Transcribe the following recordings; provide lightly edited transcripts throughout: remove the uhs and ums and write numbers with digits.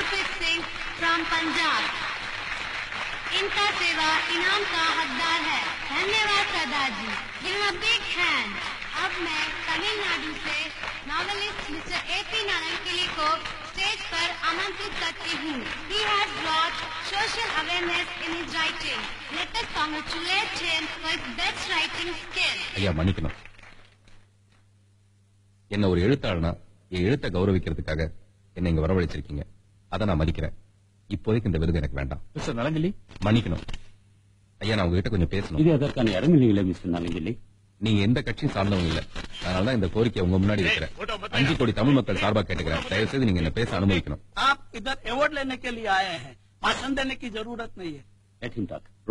Harpreet Singh from Punjab. इनका सेवा इनाम का हकदार है. धन्यवाद सरदार जी. Give him a big hand. अब मैं तमिलनाडु से नॉवेलिस्ट मिस्टर A.P. नारायणकिली को स्टेज पर आमंत्रित करती हूँ. He has brought social awareness in his writing. Let us congratulate him for his best writing skill. ஐயா மன்னிக்கணும். என்ன ஒரு எழுத்தாளனா என் எழுத்தை கௌரவிக்கிறதுக்காக என்ன இங்க வரவழைச்சிருக்கீங்க. அதை நான் மதிக்கிறேன். இப்போதைக்கு இந்த விருது எனக்கு வேண்டாம். மிஸ்டர் நலங்கிள்ளி மன்னிக்கணும் ஐயா, நான் உங்ககிட்ட கொஞ்சம் பேசணும். இது அதற்கான இடம் இல்லைங்களே மிஸ்டர் நலங்கிள்ளி. நீங்க எந்த கட்சியும் சார்ந்தவங்க இல்ல, அதனாலதான் இந்த கோரிக்கை உங்க முன்னாடி இருக்கிறேன். 5 கோடி தமிழ் மக்கள் சார்பா கேட்டுக்கிறேன், தயவு செய்து நீங்க என்ன பேச அனுமதிக்கணும்.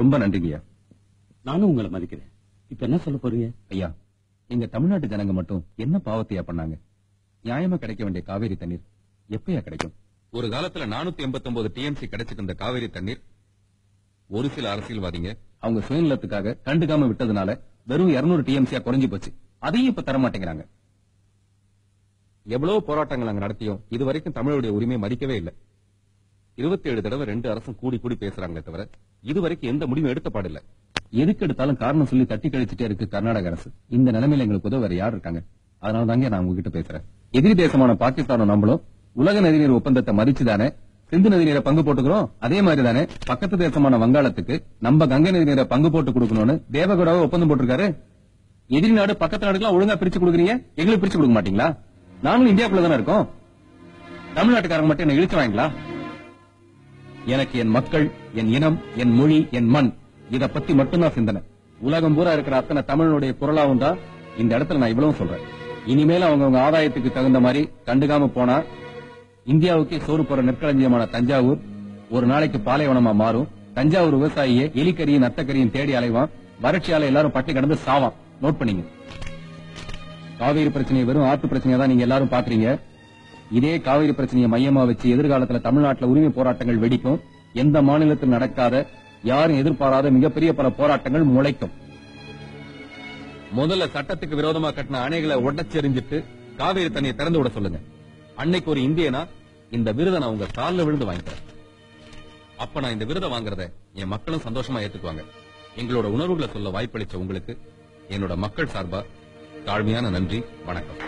ரொம்ப நன்றிங்கய்யா. நானும் உங்களை மதிக்கிறேன். இப்ப என்ன சொல்ல போறீங்க? ஐயா, எங்க தமிழ்நாட்டு ஜனங்க மட்டும் என்ன பாவத்தையா பண்ணாங்க? நியாயமா கிடைக்க வேண்டிய காவேரி தண்ணீர் எப்பயா கிடைக்கும்? ஒரு காலத்துல 489 டிஎம்சி கிடைச்சிட்டு இருந்த காவேரி தண்ணீர் ஒரு சில அரசியல்வாதிங்க அவங்க சுயநலத்துக்காக கண்டுக்காம விட்டதுனால வெறும் 200 டிஎம்சியா குறைஞ்சு போச்சு. அதையும் இப்ப தர மாட்டேங்கிறாங்க. எவ்வளவு போராட்டங்கள் அங்க நடத்தியும் இதுவரைக்கும் தமிழுடைய உரிமை மதிக்கவே இல்லை. 27 தடவை 2 அரசும் கூடி கூடி பேசுறாங்களே தவிர இதுவரைக்கும் எந்த முடிவும் எடுத்த பாடில்லை. எதுக்கு எடுத்தாலும் காரணம் சொல்லி தட்டி கழிச்சுட்டே இருக்கு கர்நாடக அரசு. இந்த நிலைமையில எங்களுக்கு உதவ வேற யார் இருக்காங்க? அதனால தாங்க நான் உங்ககிட்ட பேசுறேன். எதிரி தேசமான பாகிஸ்தானும் நம்மளும் உலக நதிநீர் ஒப்பந்தத்தை மதிச்சுதானே சிந்து நதி நீரை பங்கு போட்டுக்கிறோம். அதே மாதிரி தானே பக்கத்து தேசமான வங்காளத்துக்கு நம்ம கங்கை நதி நீரை பங்கு போட்டு கொடுக்கணும்னு தேவகவுடாவை ஒப்பந்தம் போட்டிருக்காரு. எதிரி நாடு பக்கத்து நாடுக்கெல்லாம் ஒழுங்கா பிரிச்சு கொடுக்குறீங்க, எங்களுக்கு பிரிச்சு கொடுக்க மாட்டீங்களா? நாங்களும் இந்தியாக்குள்ள தானே இருக்கோம். தமிழ்நாட்டுக்காரங்க மட்டும் என்ன இழுச்சு வாங்களா? எனக்கு என் மக்கள், என் இனம், என் மொழி, என் மண், இத பத்தி மட்டும்தான் சிந்தனை. உலகம் பூரா இருக்கிற அத்தனை தமிழனுடைய குரலாவும் தான் இந்த இடத்துல நான் இவ்வளவு சொல்றேன். இனிமேல அவங்க ஆதாயத்துக்கு தகுந்த மாதிரி கண்டுக்காம போனா இந்தியாவுக்கே சோறு போற நெற்களஞ்சியமான தஞ்சாவூர் ஒரு நாளைக்கு பாலைவனமா மாறும். தஞ்சாவூர் விவசாயியே எலிக்கரியும் நத்தக்கரியும் தேடி அலைவான். வறட்சியால எல்லாரும் பட்டி கடந்து சாவான். நோட் பண்ணீங்க. காவிரி பிரச்சனையை வெறும் ஆத்து பிரச்சனையா தான் நீங்க எல்லாரும் பாக்குறீங்க. இதே காவிரி பிரச்சனையை மையமா வச்சு எதிர்காலத்துல தமிழ்நாட்டுல உரிமை போராட்டங்கள் வெடிக்கும். எந்த மாநிலத்தில் நடக்காத, யாரும் எதிர்பாராத மிகப்பெரிய பல போராட்டங்கள் முளைக்கும். முதல்ல சட்டத்துக்கு விரோதமா கட்டின அணைகளை உடைச்செறிஞ்சிட்டு காவிரி தண்ணியை திறந்து விட சொல்லுங்க. அன்னைக்கு ஒரு இந்தியனா இந்த விருதை நான் உங்க காலில் விழுந்து வாங்கிக்கிறேன். அப்ப நான் இந்த விருதை வாங்குறத என் மக்களும் சந்தோஷமா ஏத்துக்குவாங்க. எங்களோட உணர்வுகளை சொல்ல வாய்ப்பளிச்ச உங்களுக்கு என்னோட மக்கள் சார்பா தாழ்மையான நன்றி, வணக்கம்.